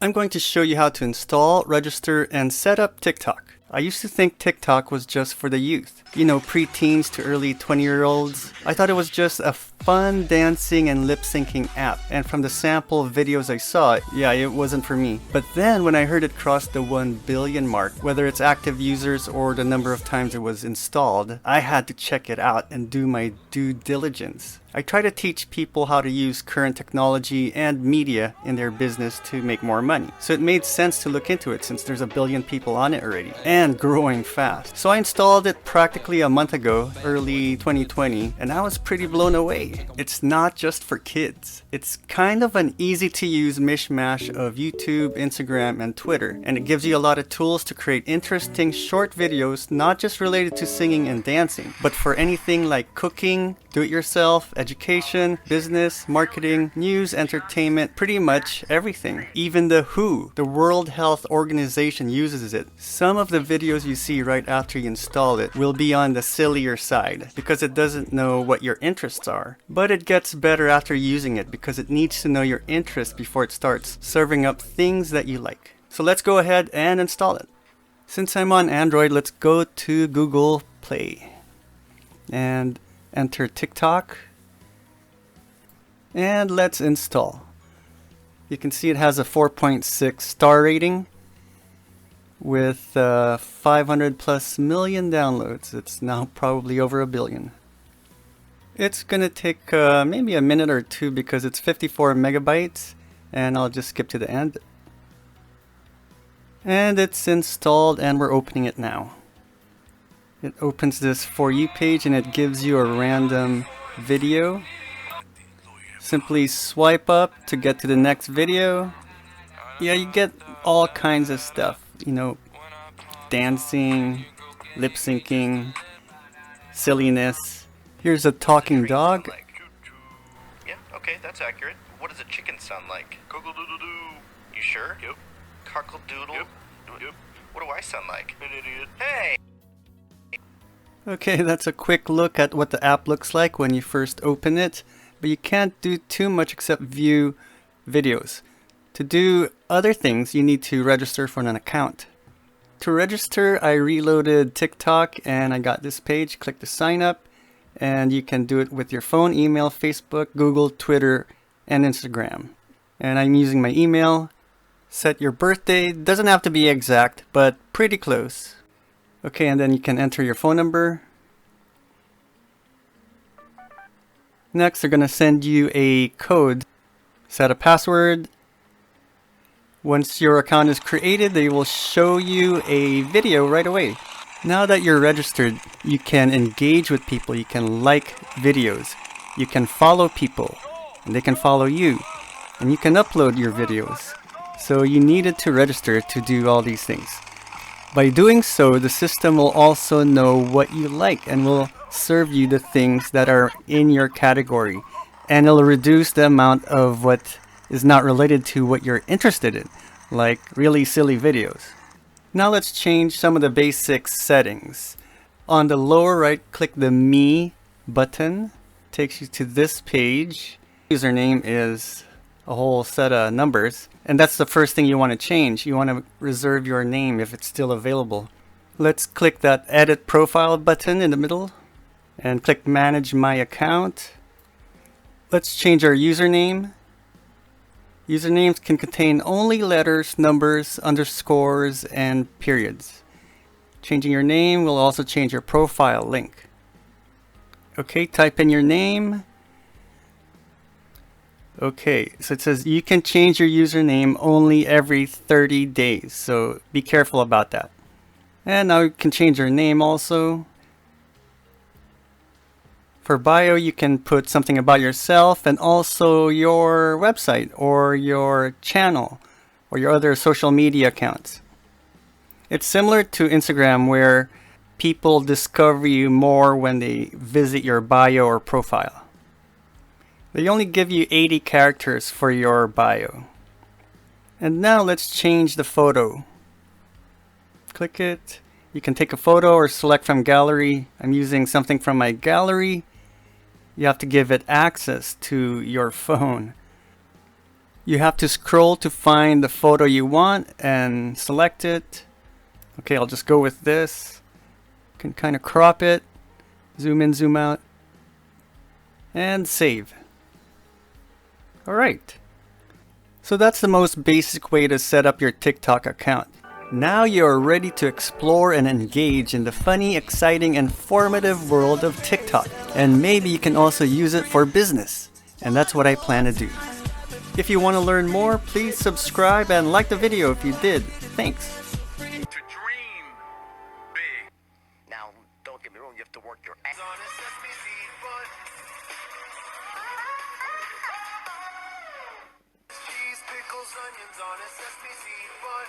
I'm going to show you how to install, register, and set up TikTok. I used to think TikTok was just for the youth. You know, preteens to early 20-year-olds. I thought it was just a fun dancing and lip-syncing app. And from the sample videos I saw, yeah, it wasn't for me. But then when I heard it cross the 1 billion mark, whether it's active users or the number of times it was installed, I had to check it out and do my due diligence. I try to teach people how to use current technology and media in their business to make more money. So it made sense to look into it since there's 1 billion people on it already and growing fast. So I installed it practically a month ago, early 2020, and I was pretty blown away. It's not just for kids. It's kind of an easy to use mishmash of YouTube, Instagram, and Twitter, and it gives you a lot of tools to create interesting short videos not just related to singing and dancing, but for anything like cooking, do-it-yourself, education, business, marketing, news, entertainment, pretty much everything. Even the WHO, the World Health Organization, uses it. Some of the videos you see right after you install it will be on the sillier side because it doesn't know what your interests are. But it gets better after using it because it needs to know your interests before it starts serving up things that you like. So let's go ahead and install it. Since I'm on Android, let's go to Google Play and enter TikTok. And let's install. You can see it has a 4.6 star rating with 500 plus million downloads. It's now probably over 1 billion. It's gonna take maybe a minute or two because it's 54 megabytes, and I'll just skip to the end. And it's installed and we're opening it now. It opens this For You page and it gives you a random video. Simply swipe up to get to the next video. Yeah, you get all kinds of stuff, you know, dancing, lip syncing, silliness. Here's a talking dog. Yeah, okay, that's accurate. What does a chicken sound like? Cockle-doodle-doo. You sure? Yep. Cockle-doodle? Yep. What do I sound like? An idiot. Hey! Okay, that's a quick look at what the app looks like when you first open it. But you can't do too much except view videos. To do other things, you need to register for an account. To register, I reloaded TikTok and I got this page. Click to sign up, and you can do it with your phone, email, Facebook, Google, Twitter, and Instagram. And I'm using my email. Set your birthday. Doesn't have to be exact, but pretty close. Okay, and then you can enter your phone number. Next, they're going to send you a code. Set a password. Once your account is created, they will show you a video right away. Now that you're registered, you can engage with people. You can like videos. You can follow people, and they can follow you. And you can upload your videos. So you needed to register to do all these things. By doing so, the system will also know what you like and will serve you the things that are in your category, and it'll reduce the amount of what is not related to what you're interested in, like really silly videos. Now let's change some of the basic settings. On the lower right, click the Me button. Takes you to this page. Username is a whole set of numbers, and that's the first thing you want to change. You want to reserve your name if it's still available. Let's click that Edit Profile button in the middle and click Manage My Account. Let's change our username. Usernames can contain only letters, numbers, underscores, and periods. Changing your name will also change your profile link. Okay, type in your name. Okay, so it says you can change your username only every 30 days, so be careful about that. And now you can change your name also. For bio, you can put something about yourself and also your website or your channel or your other social media accounts. It's similar to Instagram where people discover you more when they visit your bio or profile. They only give you 80 characters for your bio. And now let's change the photo. Click it. You can take a photo or select from gallery. I'm using something from my gallery. You have to give it access to your phone. You have to scroll to find the photo you want and select it. Okay, I'll just go with this. You can kind of crop it, zoom in, zoom out, and save. Alright. So that's the most basic way to set up your TikTok account. Now you're ready to explore and engage in the funny, exciting, informative world of TikTok. And maybe you can also use it for business. And that's what I plan to do. If you want to learn more, please subscribe and like the video if you did. Thanks. To dream big. Now, don't get me wrong, you have to work your ass on a sesame seed, but cheese, pickles, onions on a sesame seed, but